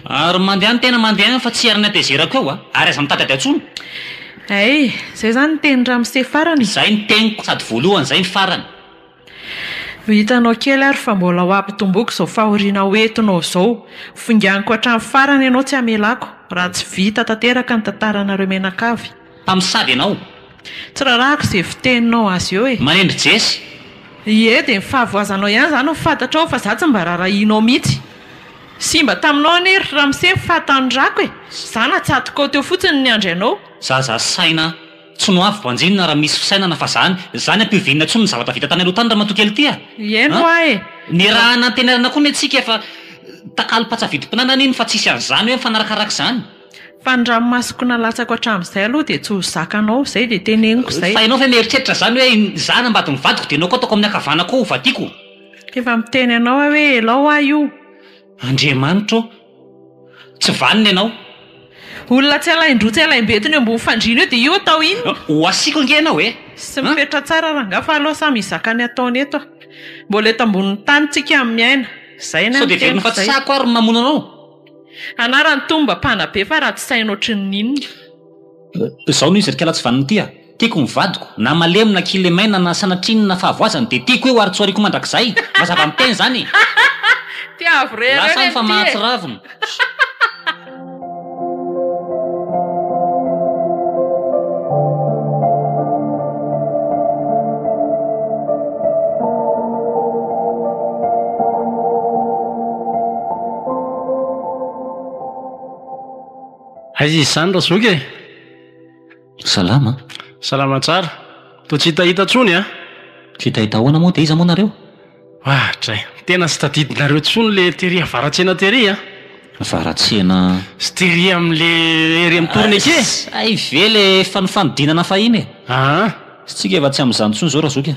Ary mandeha ny tena mandeha fa tsy ary natezerako eo ary aza mitady atsony. Ay, zay zany ny teny Ramsey farany. Zay ny teniko sady voalohany zay ny farany. Hitanao kely ary fa mbola ho ampitomboiko izao fahoriana hoentinao izao. Finganiko hatramin'ny farany ianao tsy hamelako raha tsy vita tanteraka ny tantaranareo mianakavy. Mpamosavy ianao. Tsy rarahako izay fiteninao azy eo e. Manendry jesy. Ie dia ny fahavoazanao ihany zany no fantatrao fa za tsy mba rarahinao mihitsy. Simba taminao ny Ramsey fatandrako e. Za natsatoko teo fotsiny ny andry ianao. Za saina tsy no avy banjinina raha misy fisainana fa zany ampivinina tsony ny zavatra vita tany aloha tany raha matokely ty a. Eno ae. Ny raha nantenerana koa ny antsika efa takalo-patsavidim-pinana niny fa tsisy an'izany hoe fanarakaraka izany. Fa ny ranomasoko nalatsako hatramin'izay aloha dia tsy ho zakanao izay dia teneniko izay. Fa ianao fa mieritreritra zany hoe za nambady ny vadiko dia ianao koa ataoko amin'ny hakavanako ho vadiako. Efa miteny anao hoe elao aho io. Andriamanitra tsy vanina ianao. Olona tsy alaindroa tsy alaimbetiny eo ambony fandriana eo dia io atao inona? Ho asiako ange ianao e. Sy mifetra tsara rangaha fa aloha samy izaka ny ataony eto. Mbola eto ambonin'ny tany tsika amin'ny aina. Zay na sao dia verina fa tsy sako ary mamono anao. Anarany tomba mpanabe fa raha tsy saina ohatry ny inona. Zaho no izy rikala tsy vaniny tia. Tiako mivadiko na malemina kily maina na sanatrinina fahavoazana dia tiako hoe hoaritsoariko mandrakizay. Mazava miteny zany. Lasa fa mahatsiravina. Aiza izany Razoky e? Salama. Salama tsara. Toa tsy hitahita tsony a? Tsy hitahita ahoana moa dia iza moa nareo? Dray, tena sy tadidinareo tsony le tery avaratsena tery a? Avaratsena? Sy tery amin'le ery mitorina ake? Ay ve le fanodinana fahiny e? Sy tsika efa tsy amin'izany tsony zao Razoky.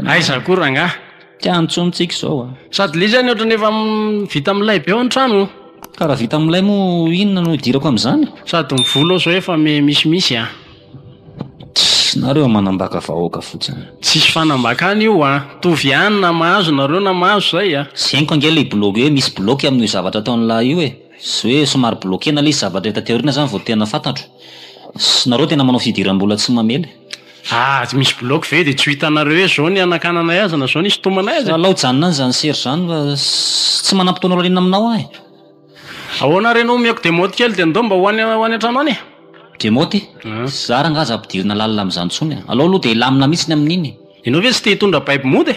Aiza koa rangahy? Tiany tsonitsika izao a. Sady le zany ohatrany efa vita amin'ilay be ao ny trano. Karaha vita amin'ilay moa inona no hidirako amin'izany? Sady mivola ao zao efa misimisy a. Nareo manambaka vahoaka fotsiny. Tsisy fanambakana io a. Tovy ihany na mahazo nareo na mahazo zay a. Sy hainiko angela i bloky hoe misy bloky amin'io zavatra ataon'lahy io e. Sy hoe somary blokena ilay zavatra eto teoriana zany vao tena fantatro. Sy nareo tena manao fidiram-bola tsy mamely. Misy bloky ve dia tsy hitanareo hoe zao ny anakanana azy na zao ny isotomana azy. Alao janona zany sery zany fa tsy manam-potoana loriana aminao ahy. Ahoana renao miako demoty kely dia ndao mba ho any an-trano any e? Demoty? Zara angaza ampidirina lalina amin'izany tsony. Alao aloha dia lamina mihitsy amin'iny. Ianao ve tsy te hitondra paipo mody?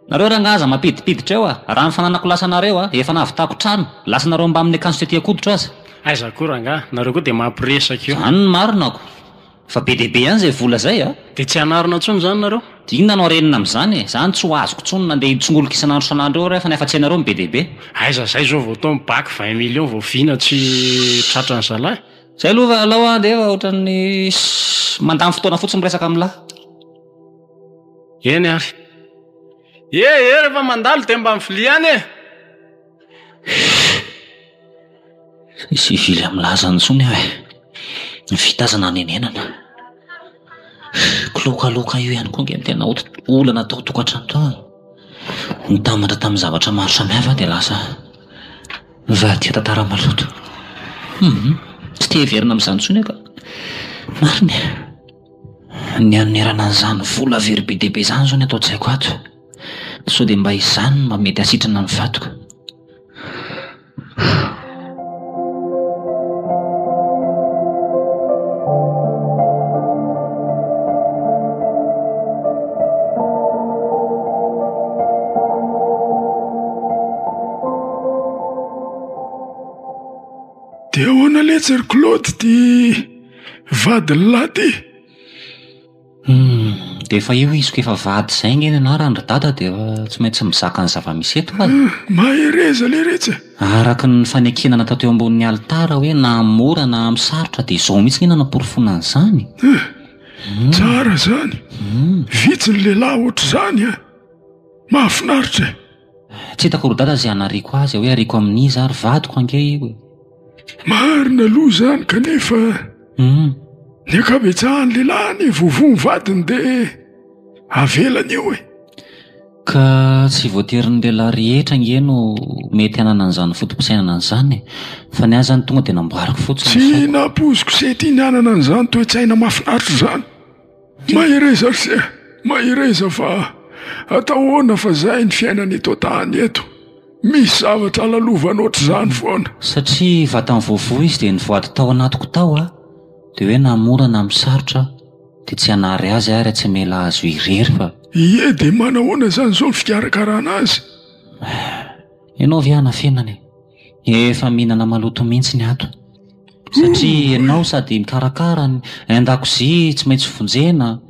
Nareo rangaza mampidipiditra eo a. Raha ny fananako lasanareo a, efa nahavitako trano. Lasanareo mba amin'ny akanjo tetỳ-koditra azy. Aiza koa rangahy, nareo koa dia mampiresaka io. Zany ny marinako. Fa be dia be ihany izay vola zay a. Dia tsy hanarina tsony zany nareo? Inona no renina amin'izany e? Zany tsy ho azoko tsony nandeha hitsongoloko isan'andro isan'andro eo rehefa nefa tsy hainareo be dia be. Aiza zay zao vao tao mibaky 20 millions vao vina tsy tratra ny zalahy. Zay aloha alao a dia ohatran'ny mandamy fotoana fotsiny miresaka amin'lahy. Eny ary. Rehefa mandalo dia mba mivilia any e. Sy vily amin'lahy zany tsony aho e. Nifitazana nenenana. Kilokaloka io ihany koa nge tena olana tao tokantrano tao. Nitamatra tamin'ny zavatra maro samihafa dia lasa nivadia tantara maloto. Tsy te heverina amin'izany tsony ka marina. Ny anerana an'izany vola very be dia be izany zao ny atao tsy haiko ato. Sao dia mba izany mba mety hasitrana ny vatoko. Dia ahoana letsery Claude dia vadiny lahy ty? Dia efa io iziko efa vady izay ngeny ianao raha andry-dada dia tsy maintsy mizaka ny zava-misy eto azy. Mahereza le retsy. Araka ny fanekenana tao teo ambonin'ny altara hoe na mora na amin'ny sarotra dia izao mihitsy ny nanamporofona an'izany. Tsara zany. Vitsy ny lehilahy ohatr'izany a. Mahafinaritra e. Tsy hitako ro dada izay anariko azy hoe ariko amin'izy ary vadiko ange io. Marina aloha zany kanefa ny ankabetsahany lehilahy ny vovoa ny vadiny dia avelany io e. Ka tsy voatery ny lehilahy rehetra nge no mety hanana an'izany fotom-pisainana an'izany fa ny azy zany tonga dia namboariko fotsiny. Tsy nampoziko se tia ny hanana an'izany toe-tsaina mahafinaritra zany. Mahereza se mahereza fa atao ahoana fa zay ny fiainana eto tany eto. Misy zavatra alalovanao ohatr'izany foana. Satria vatany voavoa izy dia nivoady tao anatiko tao a. Dia hoe na mora na misarotra dia tsy hanary azy ary tsy mela azo irery fa. Ie dia manahoana zany zao ny fikarakarana azy. Ianao ve hanafenany efa mihinana maloto mihitsy ny ato. Satria ianao sady mikarakara ny an-dakozia tsy maintsy vonjena.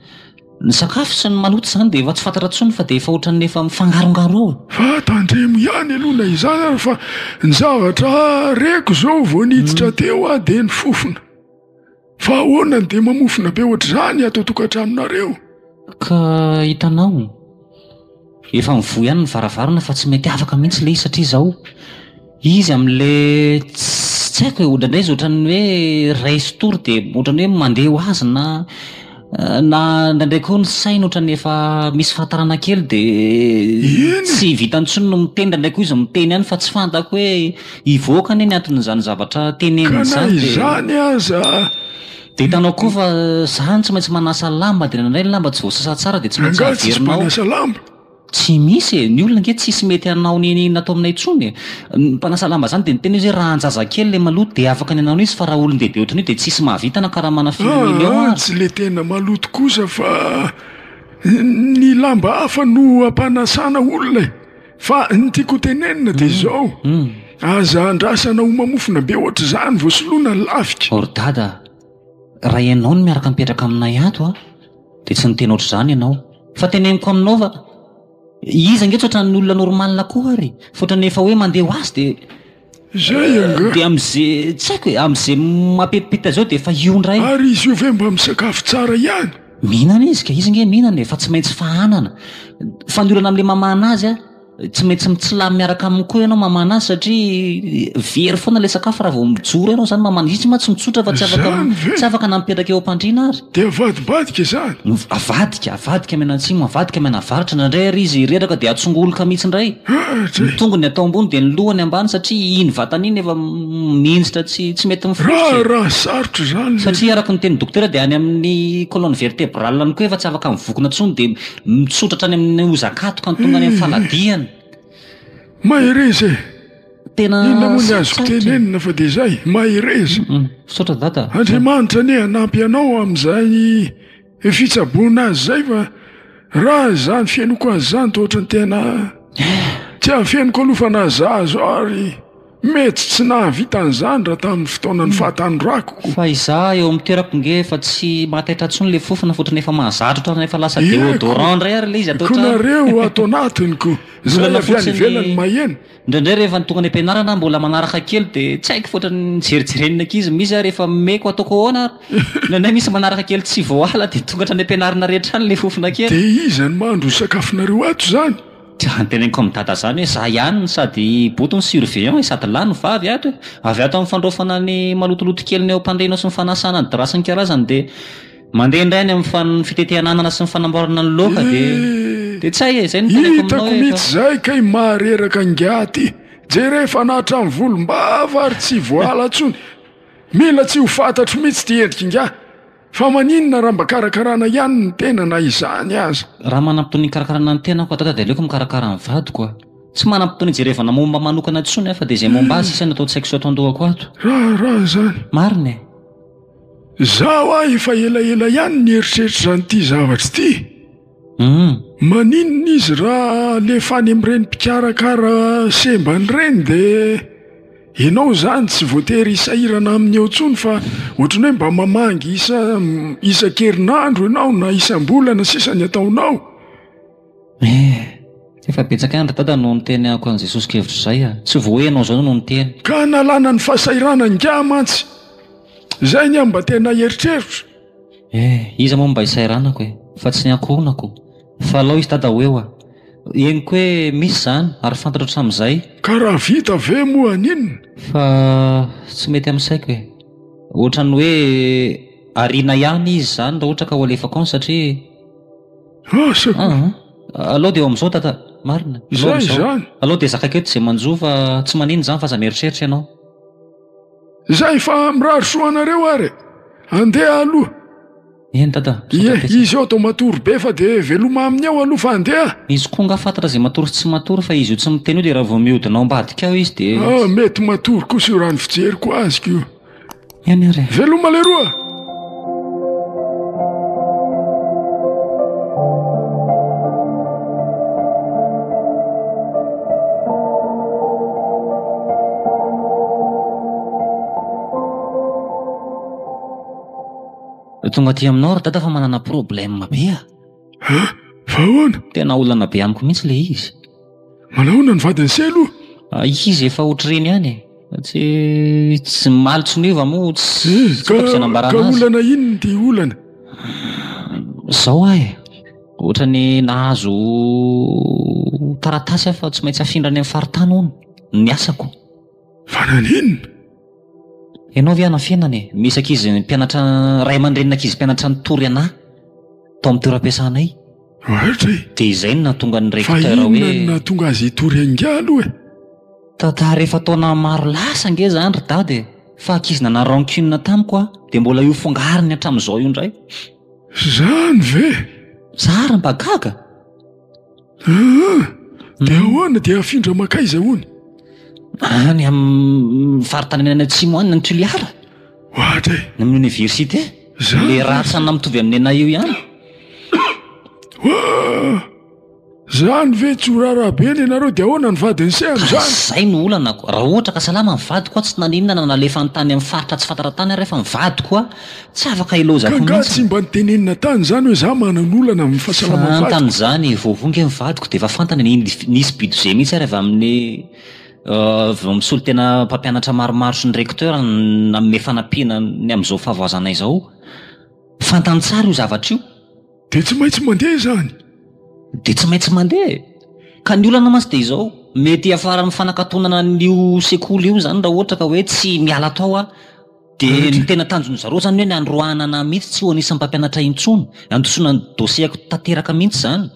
Ny sakafo sy ny maloto zany dia efa tsy fantatra tsony fa dia efa ohatran'ny efa mifangarongaro. Fa tandremo ihany aloha na izany ary fa ny zavatra reko zao vao niditra teo a dia ny fofona. Fa ahoana dia mamofona be ohatr'izany atao tokantranonareo. Ka hitanao efa mivoa ihany ny varavarana fa tsy mety afaka mihitsy le izy satria izao izy amin'le tsy haiko hoe ohatrandray izy ohatran'ny hoe raistory dia ohatran'ny hoe mandeha ho azy na ndraindray koa ny saina ohatran'ny efa misy fahatarana kely dia tsy vitany tsony no miteny ndraindray koa izy miteny ihany fa tsy fantako hoe hivoaka anie ny anton'izany zavatra teneniny izany. Kana izany aza dia hitanao koa fa zany tsy maintsy manasa lamba dia nandray ny lamba tsy voasasa tsara dia tsy maintsy Angaha tsy averinao. mpanasa lamba. Tsy misy e, ny olona nge tsisy mety anao niny natao aminay intsony e. Ny mpanasa lamba zany dia niteny izy hoe raha anjaza kely le maloto dia afaka ny anao izy fa raha olon-dehibe ohatrany dia tsisy mahavita na karaha mana 5 million Tsy le tena maloto kosa fa ny lamba hafa no ampanasana olona e. Fa ny tiako tenenina dia izao aza andrasana homamofona be ohatr' izany voasoloana ny lafika. Ordada, raha ianao no miaraka mipetraka aminay ato a dia tsy niteny ohatr' izany ianao. Fa teneniko aminao fa iza nge tsy ohatran'ny olona normalina koa ary fa ohatrany efa hoe mandeha ho azy dia Zay anga. dia amin'izay tsy haiko hoe amin'izay mampetipeta zao dia efa iondray. Ary izy io ve mba misakafo tsara ihany? Mihinana izy ka izy nge mihinana fa tsy maintsy fahanana. Fandolana amin'ilay mamana azy a tsy maintsy mitsilamy miaraka aminy koa ianao mamana azy satria very foana ilay sakafo raha vao mijoro ianao zany mamana izy tsy matsy mitsotra fa Zany ve? tsy afaka nampipetraka eo am-pandriana ary. Dia avadibadika izany. Avadika menatsimo, avadika menavaritra nandray ary izy reraka dia atsongoloka mihitsy indray. Ny tongony atao ambony dia ny lohany ambany satria iny vatany iny efa mihinjitra tsy mety mifotsy. Raha sarotra izany. Satria araka ny teny dokotera dia any amin'ny colonne vertébrale any koa efa tsy afaka mivokona intsony dia mitsotra hatrany amin'ny ozakatoka ny tonga any amin'ny faladiany. Mahireza e. Tena Inona moa ny azoko tenenina fa dia izay mahireza. Fisaotra data. Andriamanitra anie hanampy anao amin'izay fitsaboana azy zay fa raha izany fiainoko azy izany toa ohatrany tena tsy hafeniko aloha fa nazazo ary mety tsy nahavita an'izany raha tamin'ny fotoanany fahatandroako. Fa izaho eo amin'ny toerako nge fa tsy mataitra intsony ilay fofona fotony efa mahazatra ohatrany efa lasa déodorant indray ary ilay izy atao Konareo ato anatiny ko zay avy any ivelany maheno. Indraindray rehefa nitonga any am-pianarana mbola manaraka kely dia tsy haiko fotrany jerijerenina ankizy misy ary rehefa meko ataoko ahoana ary indraindray misy manaraka kely tsy voala dia tonga hatrany am-pianarana rehetra any ilay fofona kely. Dia iza ny mahandro sakafonareo ato izany? Teneniko amin'ny dada zany hoe za ihany sady botony surveillant sady lahy ny vavy ato avy ato amin'ny fandraofana ny malotoloto kely ny eo am-pandrenao sy ny fanasana ny drasy ny karazany dia mandeha indray any amin'ny fitetehananana sy ny fanamboarana ny laoka dia tsy hay zay ny teneniko Hitako aminao mihitsy zay kay mahareraka angaty jerefa nahatra amin'ny volombava ary tsy voala intsony. Mila tsy ho fantatro mihitsy ty endrika inga fa maninona raha mba karakarana ihany ny tena na izany aza. raha manam-potony karakarana ny tenako tata dia aleoko mikarakara ny vadiko a. Tsy manam-potony jerevana momba manokana intsony fa dia izay momba azy isany atao tsy haiko sy atao-dohako ato. Raha zany. Marina e. Zaho aho efa elaela ihany ny eritreritra izany zavatra ity. Maninona izy raha lefa any amin'ireny mpikarakara sembany ireny dia ianao zany tsy voatery isahirana amin'ny eo intsony fa ohatrany hoe mba mamangy isan-kerinandro ianao na isam-bolana sisa ny ataonao. Efa betsaka andro dada no niteny ako an'i Jesosy kevitra izay a. Tsy voa hoe ianao zao no niteny. Ka nalana ny fahasahirana nga mantsy. Zay ny aho mba tena eritreritra. Iza moa mba isairanako e fa tsy ny ankohonako. Fa alao izy dada hoeo a. Henoko hoe misy zany ary fantatra hatramin'izay. Ka raha vita ve moa aninona? Fa tsy mety amin'ny saiko e. Ohatrany hoe ariana ihany izy zany raha ohatra ka ho alefako any satria alao dia eo amin'izao tata. Marina. Izay zany. Alao dia zakako eto izay manjo fa tsy manino zany fa aza mieritreritra ianao. Zay fa mirary soanareo ary. Andeha aloha. Eny tata. Izy eo atao matory be fa dia veloma aminy ao aloha fa andeha. Izy koa nga fantatra izay matory sy tsy matory fa izy io tsy miteny io dia raha vao mihodina ao ambadika ao izy dia mety matory kosa io raha ny fijeriko azoko io. Eny ary. Veloma leroa. Tonga aty aminao ry dada fa manana problème be a. Fa ahoana? Tena olana be amiko mihitsy le izy. Malaona ny vadiny se aloha. Izy efa ohatr'ireny ihany e. Tsy malitry niva moa tsy fampisanambarana ka azy. olana inona ty olana? Zao ahy ohatrany nahazo taratasy fa tsy maintsy afindrany amin'ny faritany hono ny asako. Fa naninona? Ianao ve ana fiainana misy ankizy mpianatra ray aman-drenina ankizy mpianatra nitory anahy tao amin'ny toeram-piasanay. Ohatra e. Dia izay no nahatonga ny Fa rekteur inona hoe no nahatonga azy hitory anga aloha e? tata rehefa taona maro lasa nge zany ry dady. fa akizina na rancune tamiko a dia mbola io fongariny hatramin'izao io indray. Zany ve? Zara mba gaga. Dia ahoana dia afindra makaiza hony? Any amin'ny faritany any atsimo any ny Toliara. Ohatra e. Ny amin'ny université. Le ratsana mitovy amin'ny anay io ihany. Zany ve tsy ho raharabe ny ianareo dia ahoana ny vadiny se amin'izany? Zay no olanako. Raha ohatra ka salama mivady koa tsy naninona na nalefa ny tany amin'ny faritra tsy fantara-tany rehefa mivady koa tsy afaka ilozako mihitsy. Ka nga tsy mba nitenenina tany zany hoe za manan'olana amin'ny fahasalamana vadiko. Fantany zany voavonga mivadiko dia efa fantany nisy budget mihitsy rehefa amin'ny misolo tena mpampianatra maromaro sy ny recteur amin'ny fanampiana ny amin'izao fahavoazana izao. Fantany tsara io zavatra io. Dia tsy maintsy mandeha zany. Dia tsy maintsy mandeha. Ka ny olana masy dia izao mety afara ny fanakatonana n'io sekoly io zany raha ohatra ka hoe tsy miala tao a. Dia ny tena tanjon'ny zareo zany hoe ny androahana na mihitsy tsy ho anisan'ny mpampianatra intsony. Andosona ny dosiako tanteraka mihitsy zany.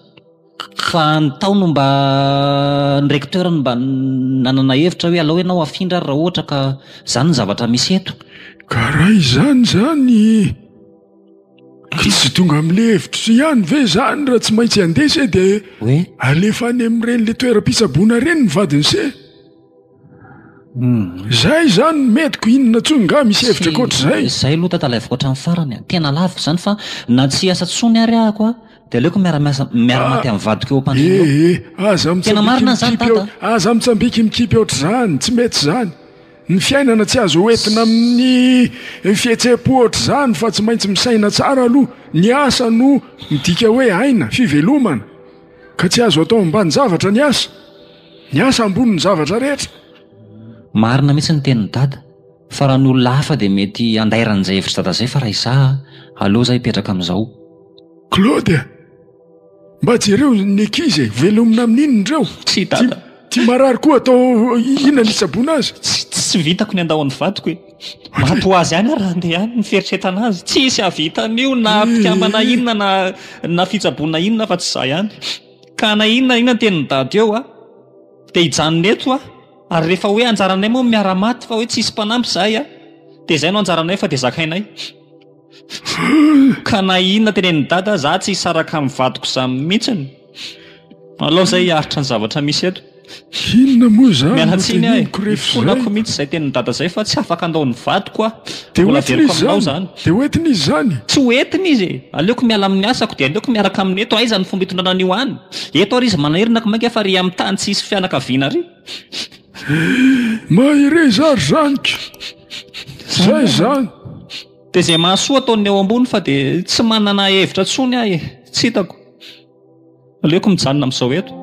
Fa ny tao no mba ny recteur no mba nanana hevitra hoe alao ianao afindra raha ohatra ka zany ny zavatra misy eto. Ka raha izany zany ka tsy tonga amin'le hevitra ihany ve zany raha tsy maintsy andesa dia hoe alefa any amin'ireny le toeram-pitsaboana ireny ny vadiny se. Zay zany metiko inona tsony nga misy hevitra koatr'izay. Zay aloha tatalaivako hatramin'ny farany tena laviko zany fa na tsy asa tsony ary ahako a dia aleoko miara-maty amin'ny vadiko eo am-pandriana. Tena marina zany tata. Aza mitsambiky mikipy ohatr'izany tsy mety zany. Ny fiainana tsy azo hoentina amin'ny fihetseham-po ohatr'izany fa tsy maintsy misaina tsara aloha. Ny asa no midika hoe aina fivelomana ka tsy azo atao ambany zavatra ny asa. Ny asa ambony ny zavatra rehetra. Marina mihitsy ny tenin'ny dada fa raha ny olona hafa dia mety andairan'izay hevitra dada zay fa raha izaho aleo izaho hipetraka amin'izao. Claude, mba jereo ny ankizy velomina amin'inona indreo? Tsy dada. Tsy marary koa atao inona ny hitsaboana azy? Tsy vitako ny andahoan'ny vadiko e. Mato azy ihany raha andeha ihany ny fieritreretana azy. Tsisy havitan'io na mpikambana inona na fitsaboana inona fa tsy izay ihany. Ka na inona tenin'ny dada eo a dia hijanona eto a. Ary rehefa hoe anjaranay moa miara-maty fa hoe tsisy mpanampy izahay a dia izay no anjaranay fa dia zakainay. Ka na inona tenen'ny dada za tsy hisaraka amin'ny vadiko izany mihitsiny. Alao izay hiaritra ny zavatra misy eto. Inona moa zany mialatsiny ahy fonako mihitsy izay tenin'ny dada izay fa tsy afaka andaon'ny vadiko a. Mbola veloko aminao zany. Dia hoentiny izy zany? Tsy hoentiny izy e. Aleoko miala amin'ny asako dia aleoko miaraka amin'ny eto. Aiza ny fomba hitondrana an'io any. Eto ary izy manahirina ka mainka fa ry amin'ny tany tsy hisy fianakaviana ry. Mahire zary zaniko. Zay zany. Dia izay mahasoa ataony eo ambony fa dia tsy manana hevitra tsony ahy e. Tsy hitako. Aleoko mijanona amin'izao eto.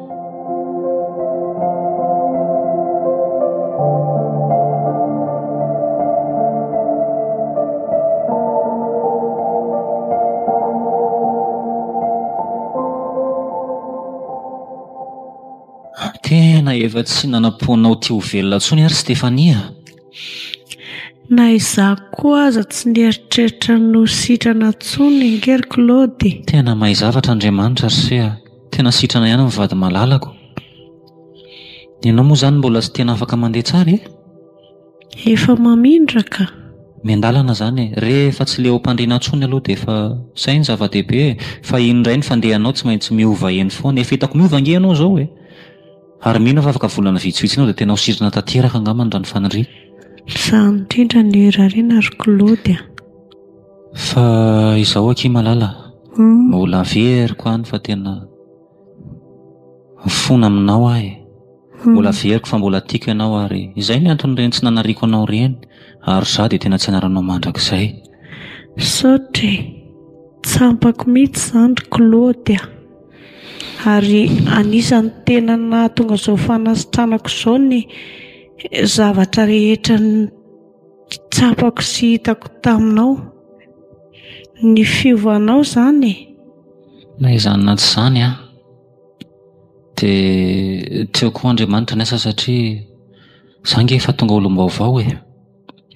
Tena efa tsy nanam-poanao tia ho velona tsony ary Stefania. Na izaho koa aza tsy nieritreritra no sitrana tsony ngery Claude. Tena mahay zavatra Andriamanitra Arsea. Tena sitrana ihany ny vady malalako. Ianao moa zany mbola tsy tena afaka mandeha tsara e? Efa mamindraka. Miandalana zany e. Rehefa tsy leo mpandriana tsony aloha dia efa izay ny zava-dehibe. Fa indray ny fandehanao tsy maintsy miova eny foana. Efa hitako miova nge ianao izao e. Ary mino fa afaka volana vitsivitsy ianao dia tena ho sitrana tanteraka angamba ny fanindry. Izaho indrindra ny rariana ry Claude. Fa izaho aky malala. Mbola veriko any fa tena fona aminao ahy. Mbola veriko fa mbola tiako ianao ary izay ny anton'ireny tsy nanariako anao ireny. Ary izaho dia tena tsy anaranao mandrakizay. Saotra tsampako mihitsy izany ry Claude. Ary anisan'ny tena nahatonga izao fanasitranako izao ny zavatra rehetra tsapako sy hitako taminao. Ny fiovanao zany. Na izany na tsy izany a dia teoko Andriamanitra ny asa satria izaho nge efa tonga olom-baovao e.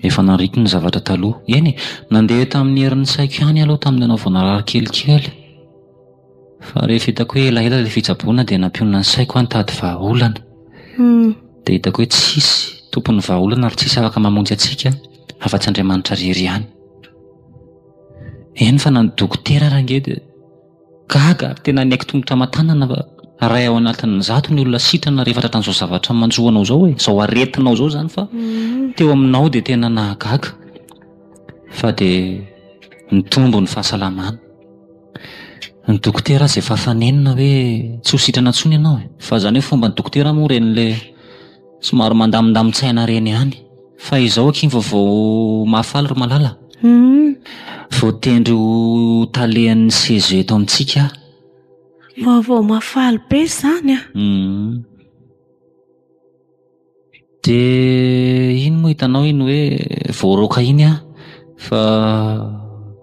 Efa nariko ny zavatra taloha. Eny nandeha tamin'ny herin'ny saiko ihany aloha tamin'ny anao vao narary kelikely. Fa rehefa hitako hoe elaela ilay fitsaboana dia nampionana ny saiko any tady vahaolana. Dia hitako hoe tsisy tompon'ny vahaolana ary tsisy afaka mamonjy antsika. afa-tsy Andriamanitra rery ihany. Eny fa na ny dokotera rangedy gaga ary tena niaiky tongotra matanana ray ao anatin'ny 100 ny olona sitrana rehefa tratran'izao zavatra manjoanao zao zao aretinao zao zany fa teo aminao dia tena nahagaga fa dia nitombo ny fahasalamana. Ny dokotera izay fahafanenina hoe tsy ho sitrana intsony ianao fa zany hoe fomba ny dokotera moa ren'le somary mandamindamintsaina reny ihany fa izao aky vaovao mahafaly ry malala. Voatendry ho talehan'ny CG eto amintsika. Vaovao mahafaly be zany a. Dia iny moa hitanao iny hoe voaroka iny a fa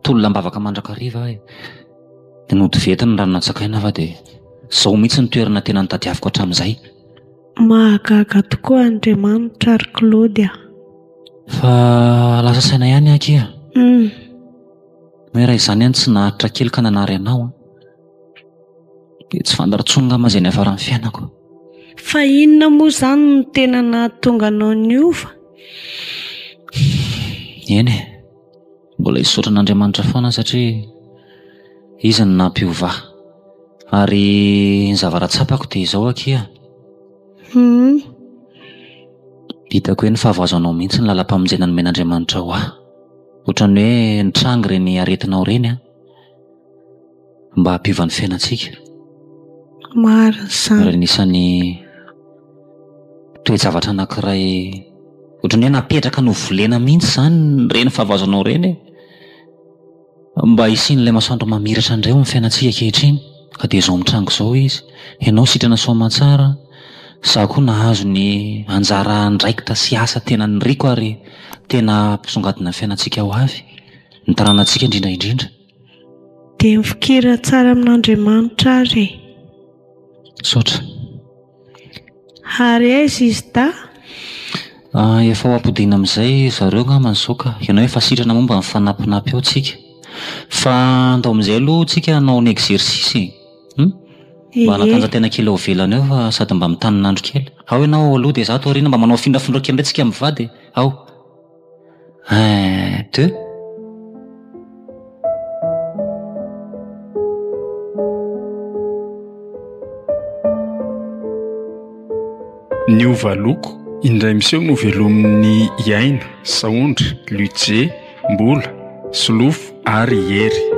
tolona-mbavaka mandrakariva dia nodivetiny raha natsakaina fa dia zao mihitsy ny toerana tena nitadiaviko hatramin'izay. Mahagaga tokoa Andriamanitra ry Claude. Fa lasa saina ihany aky a. Hoe raha izany ihany tsy naharitra kely ka nanary anao dia tsy fandarontsonga mazay ny afara amin'ny fiainako. Fa inona moa zany no tena nahatonga anao niova? Eny mbola hisaotra an'Andriamanitra foana satria izy ny nampiova ary ny zavaratsapako dia izao aky a. Hitako hoe ny fahavoazanao mihitsy ny lalam-pamonjena nomen'Andriamanitra ho aho. Ohatran'ny hoe nitrangy ireny aretinao ireny mba hampiova ny fiainantsika. Marina izany. Ary anisan'ny toe-javatra anankiray ohatran'ny hoe napetraka novolena mihitsy zany ireny fahavoazanao ireny mba hisian'ilay masoandro mamiratra indray amin'ny fiainantsika ankehitriny. Ka dia izao mitrango izao izy. Ianao sitrana soamantsara, za koa nahazo ny anjara andraikitra sy asa tena niriko ary tena mpisongadina ny fiainantsika ho avy, ny taranantsika indrindra indrindra. Dia mifikira tsara amin'Andriamanitra ary. Saotra. Ary aiza izy da? Efa ho ampodiana amin'izay zareo angamba izao ka. Ianao efa sitrana momba ny fanampinampy eo tsika. Fa andao amin'izay aloha tsika hanao ny exercice. Mba hanatanjatena kely ao ivelany eo fa sady mba mitanin'andro kely. Ao ianao aloha dia za ato aoriana mba manao findrafindra kely indray tsika mivady. Ao. 1, 2. Niova loko indray miseho no velomin'ny Iaina, Saondra, Luce, Mbola, Solofo ary Hery.